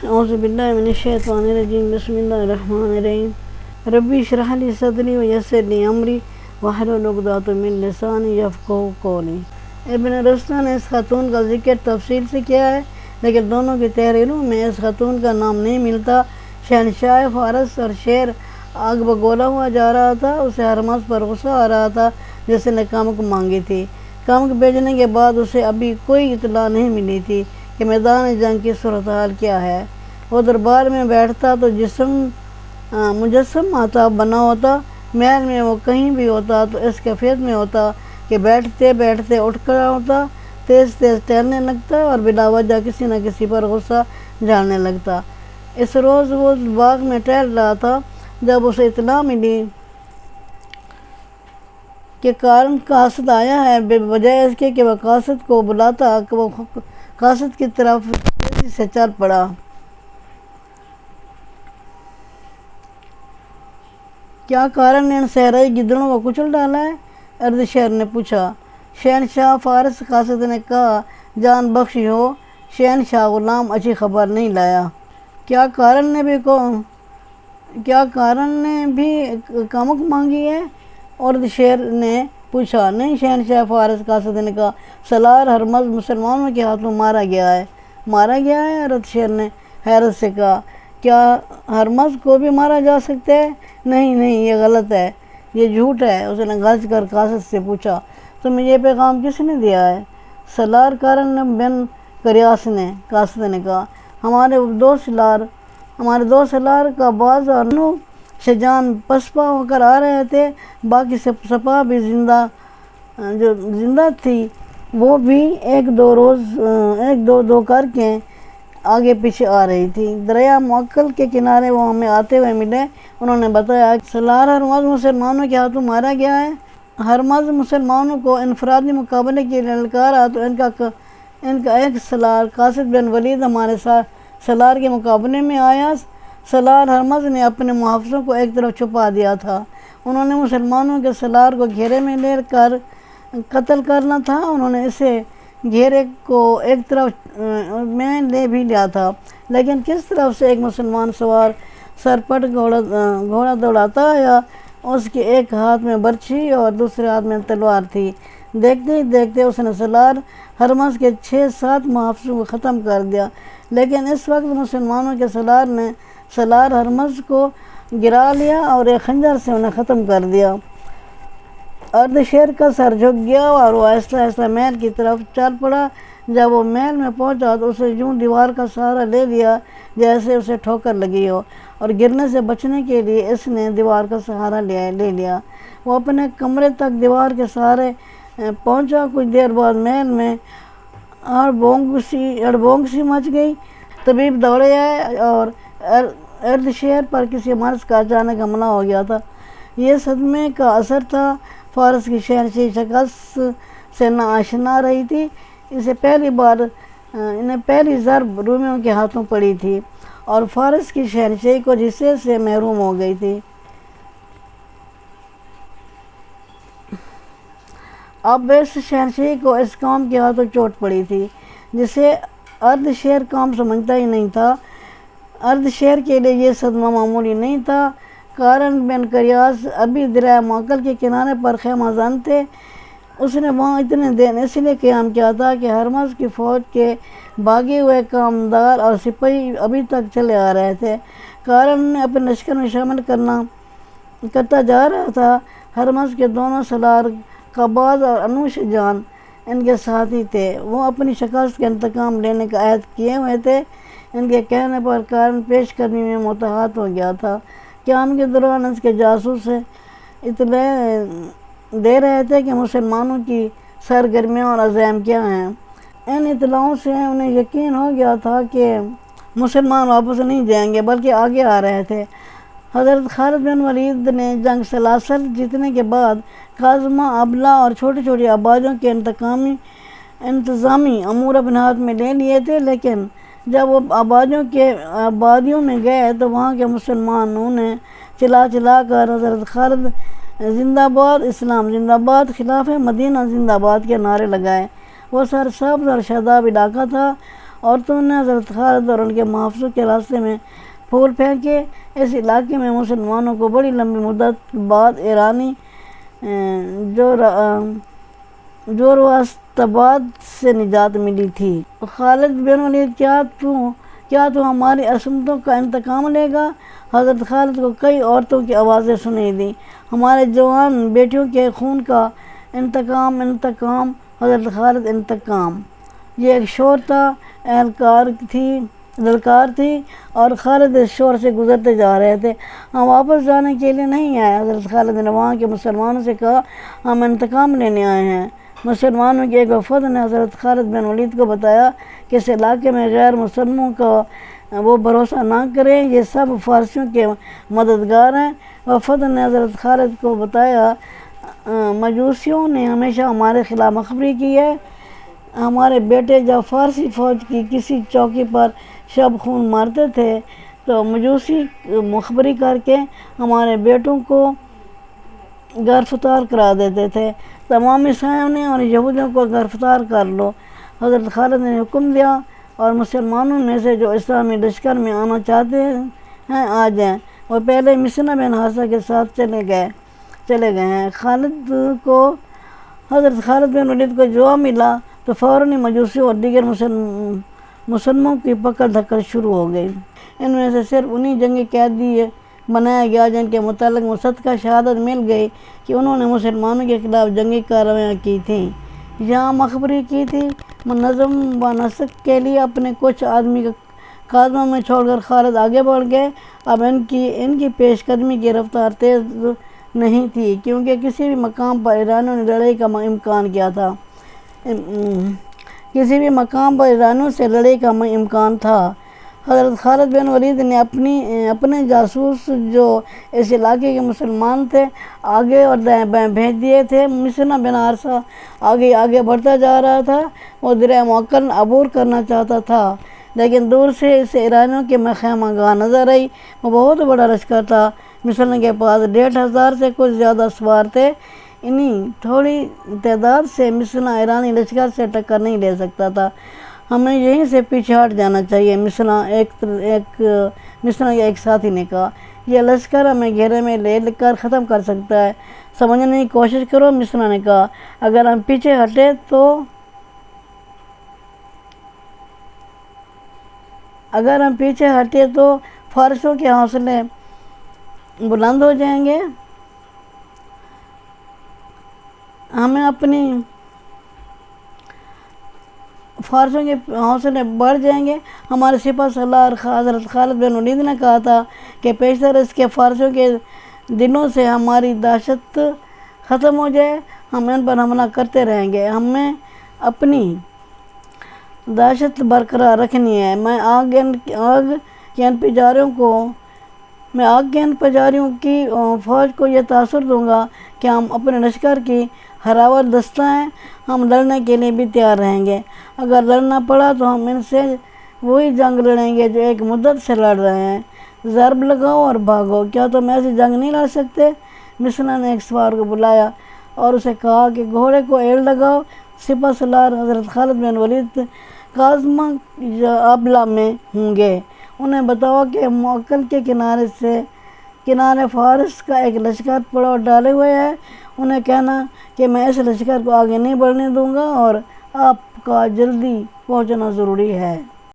اعوذ باللہ من الشیطان الرجیم بسم اللہ الرحمن الرحیم ربی اشرح لی صدری ویسر لی امری واحلل عقدۃ من لسانی یفقہوا قولی۔ ابن رستہ نے اس خاتون کا ذکر تفصیل سے کیا ہے، لیکن دونوں کی تحریروں میں اس خاتون کا نام نہیں ملتا۔ شہنشاہ فارس اور شیر آگ بگولا ہوا جا رہا تھا، اسے ہرمز پر غصہ آ رہا تھا جس نے کمک مانگی تھی۔ کمک بھیجنے کے بعد اسے ابھی کوئی اطلاع نہیں ملی تھی کہ میدان جنگ کی صورتحال کیا ہے۔ وہ دربار میں بیٹھتا تو مجسم آتا بنا ہوتا، محل میں وہ کہیں بھی ہوتا تو اس کیفیت میں ہوتا کہ بیٹھتے بیٹھتے اٹھ کھڑا ہوتا، تیز تیز ٹہلنے لگتا اور بلا وجہ کسی نہ کسی پر غصہ جھاڑنے لگتا۔ اس روز وہ باغ میں ٹہل رہا تھا جب اسے اطلاع ملی کہ قاصد آیا ہے، بجائے اس کے کہ وہ قاصد کو بلاتا کہ وہ قاصد کی طرف تیزی سے چل پڑا۔ کیا کارن نے ان صحرائی گدڑوں کو کچل ڈالا ہے؟ اردشیر نے پوچھا۔ شہنشاہ فارس قاصد نے کہا، جان بخشی ہو، شہنشاہ غلام اچھی خبر نہیں لایا۔ کیا کارن نے بھی کمک مانگی ہے؟ اردشیر نے پوچھا۔ نہیں، شہنشاہ فارس قاصد نے کہا، سالار ہرمز مسلمانوں کے ہاتھوں مارا گیا ہے۔ مارا گیا ہے؟ اردشیر نے حیرت سے کہا، کیا ہرمز کو بھی مارا جا سکتا ہے؟ نہیں نہیں، یہ غلط ہے، یہ جھوٹ ہے۔ اس نے گرج کر قاصد سے پوچھا، تمہیں یہ پیغام کس نے دیا ہے؟ سالار کارن بن کریاس نے، قاصد نے کہا۔ ہمارے دو سالار کا باز اور نو شجان پسپا ہو کر آ رہے تھے، باقی سپاہ بھی جو زندہ تھی وہ بھی ایک دو کر کے آگے پیچھے آ رہی تھی۔ دریا معقل کے کنارے وہ ہمیں آتے ہوئے ملے۔ انہوں نے بتایا کہ سالار ہرمز مسلمانوں کے ہاتھوں مارا گیا ہے۔ ہرمز مسلمانوں کو انفرادی مقابلے کے لیے للکارا تو ان کا ایک سالار قاصد بن ولید ہمارے سالار کے مقابلے میں آیا۔ سالار ہرمز نے اپنے محافظوں کو ایک طرف چھپا دیا تھا۔ انہوں نے مسلمانوں کے سالار کو گھیرے میں لے کر قتل کرنا تھا۔ انہوں نے اسے گھیرے کو ایک طرف میں لے بھی لیا تھا، لیکن کس طرف سے ایک مسلمان سوار سرپٹ گھوڑا دوڑاتا آیا۔ اس کے ایک ہاتھ میں برچھی اور دوسرے ہاتھ میں تلوار تھی۔ دیکھتے ہی دیکھتے اس نے سالار ہرمز کے 6-7 محافظوں کو ختم کر دیا، لیکن اس وقت مسلمانوں کے سالار نے سالار ہرمز کو گرا لیا اور ایک خنجر سے انہیں ختم کر دیا۔ اردشیر کا سر جھک گیا اور وہ آہستہ آہستہ محل کی طرف چل پڑا۔ جب وہ محل میں پہنچا تو اسے یوں دیوار کا سہارا لے لیا جیسے اسے ٹھوکر لگی ہو، اور گرنے سے بچنے کے لیے اس نے دیوار کا سہارا لے لیا۔ وہ اپنے کمرے تک دیوار کے سہارے پہنچا۔ کچھ دیر بعد محل میں ہڑبونگ سی مچ گئی۔ طبیب دوڑے آئے اور اردشیر پر کسی مرض کا اچانک حملہ ہو گیا تھا۔ یہ صدمے کا اثر تھا۔ فارس کی شہنشاہی شکست سے ناآشنا رہی تھی۔ انہیں پہلی ضرب رومیوں کے ہاتھوں پڑی تھی اور فارس کی شہنشاہی کچھ حصے سے محروم ہو گئی تھی۔ اب اس شہنشاہی کو اس قوم کے ہاتھوں چوٹ پڑی تھی جسے اردشیر قوم سمجھتا ہی نہیں تھا۔ اردشیر کے لیے یہ صدمہ معمولی نہیں تھا۔ کارن بن کریاس ابھی دریا معقل کے کنارے پر خیمہ زن تھے۔ اس نے وہاں اتنے دن اس لیے قیام کیا تھا کہ ہرمز کی فوج کے بھاگے ہوئے کماندار اور سپاہی ابھی تک چلے آ رہے تھے۔ کارن نے اپنے لشکر میں شامل کرتا جا رہا تھا۔ ہرمز کے دونوں سالار قباز اور انوش جان ان کے ساتھی تھے۔ وہ اپنی شکست کا انتقام لینے کا عہد کیے ہوئے تھے۔ ان کے کہنے پر کارن پیش قدمی میں متحد ہو گیا تھا۔ قیام کے دوران اس کے جاسوس اطلاع دے رہے تھے کہ مسلمانوں کی سرگرمیاں اور عزائم کیا ہیں۔ ان اطلاعوں سے انہیں یقین ہو گیا تھا کہ مسلمان واپس نہیں جائیں گے بلکہ آگے آ رہے تھے۔ حضرت خالد بن ولید نے جنگ سلاسل جیتنے کے بعد قازمہ، ابلا اور چھوٹی چھوٹی آبادیوں کے انتظامی امور اپنے ہاتھ میں لے لیے تھے، لیکن جب وہ آبادیوں میں گئے تو وہاں کے مسلمانوں نے چلا کر حضرت خالد زندہ باد، اسلام زندہ باد، خلاف مدینہ زندہ باد کے نعرے لگائے۔ وہ سرسبز اور شاداب علاقہ تھا عورتوں نے حضرت خالد اور ان کے محافظوں کے راستے میں پھول پھینکے۔ اس علاقے میں مسلمانوں کو بڑی لمبی مدت بعد ایرانی جوروستاباد سے نجات ملی تھی۔ خالد بن ولید، کیا تو ہماری عصمتوں کا انتقام لے گا؟ حضرت خالد کو کئی عورتوں کی آوازیں سنائی دیں، ہمارے جوان بیٹیوں کے خون کا انتقام، انتقام، حضرت خالد انتقام۔ یہ ایک شور تھا، للکار تھی، اور خالد اس شور سے گزرتے جا رہے تھے۔ ہم واپس جانے کے لیے نہیں آئے، حضرت خالد نے وہاں کے مسلمانوں سے کہا، ہم انتقام لینے آئے ہیں۔ مسلمانوں کے ایک وفد نے حضرت خالد بن ولید کو بتایا کہ اس علاقے میں غیر مسلموں کا وہ بھروسہ نہ کریں، یہ سب فارسیوں کے مددگار ہیں۔ وفد نے حضرت خالد کو بتایا، مجوسیوں نے ہمیشہ ہمارے خلاف مخبری کی ہے۔ ہمارے بیٹے جب فارسی فوج کی کسی چوکی پر شب خون مارتے تھے تو مجوسی مخبری کر کے ہمارے بیٹوں کو گرفتار کرا دیتے تھے۔ تمام عیسائیوں نے اور یہودیوں کو گرفتار کر لو۔ حضرت خالد نے حکم دیا، اور مسلمانوں میں سے جو اسلامی لشکر میں آنا چاہتے ہیں آ جائیں۔ وہ پہلے مسنا بن حارثہ کے ساتھ چلے گئے ہیں۔ حضرت خالد بن ولید کو جواب ملا تو فوراً مجوسیوں اور دیگر مسلموں کی پکڑ دھکڑ شروع ہو گئی۔ ان میں سے صرف انہی جنگی قیدی بنایا گیا جن کے متعلق مصدقہ شہادت مل گئی کہ انہوں نے مسلمانوں کے خلاف جنگی کارروائیاں کی تھیں یا مخبری کی تھی۔ منظم و نسق کے لیے اپنے کچھ آدمی قادموں میں چھوڑ کر خالد آگے بڑھ گئے۔ اب ان کی پیش قدمی کی رفتار تیز نہیں تھی، کیونکہ کسی بھی مقام پر ایرانیوں نے لڑائی کا امکان کیا تھا۔ حضرت خالد بن ولید نے اپنے جاسوس جو اس علاقے کے مسلمان تھے آگے اور دائیں بائیں بھیج دیے تھے۔ مسنا بن حارثہ آگے بڑھتا جا رہا تھا۔ وہ دریا موکل عبور کرنا چاہتا تھا، لیکن دور سے اسے ایرانیوں کی خیمہ گاہ نظر آئی۔ وہ بہت بڑا لشکر تھا۔ مسنا کے پاس 1500 سے کچھ زیادہ سوار تھے۔ انہی تھوڑی تعداد سے مسنا ایرانی لشکر سے ٹکر نہیں لے سکتا تھا۔ ہمیں یہیں سے پیچھے ہٹ جانا چاہیے، مسنا کے ایک ساتھی نے کہا۔ یہ لشکر ہمیں گھیرے میں لے کر ختم کر سکتا ہے، سمجھنے کی کوشش کرو، مسنا نے کہا۔ اگر ہم پیچھے ہٹے تو فارسیوں کے حوصلے بلند ہو جائیں گے، فارسیوں کے حوصلے بڑھ جائیں گے۔ ہمارے سپہ سالار حضرت خالد بن ولید نے کہا تھا کہ پیشتر اس کے فارسیوں کے دلوں سے ہماری دہشت ختم ہو جائے، ہم ان پر حملہ کرتے رہیں گے۔ ہمیں اپنی دہشت برقرار رکھنی ہے۔ میں آگ کے ان پجاریوں کی فوج کو یہ تاثر دوں گا کہ ہم اپنے لشکر کی ہراور دستہ ہیں، ہم لڑنے کے لیے بھی تیار رہیں گے۔ اگر لڑنا پڑا تو ہم ان سے وہی جنگ لڑیں گے جو ایک مدت سے لڑ رہے ہیں، ضرب لگاؤ اور بھاگو۔ کیا تم ایسی جنگ نہیں لڑ سکتے؟ مسنا نے ایک سوار کو بلایا اور اسے کہا کہ گھوڑے کو ایڑ لگاؤ۔ سپہ سالار حضرت خالد بن ولید قازمہ یا ابلا میں ہوں گے، انہیں بتاؤ کہ موکل کے کنارے فارس کا ایک لشکر پڑاؤ ڈالے ہوئے ہے۔ انہیں کہنا کہ میں اس لشکر کو آگے نہیں بڑھنے دوں گا اور آپ کا جلدی پہنچنا ضروری ہے۔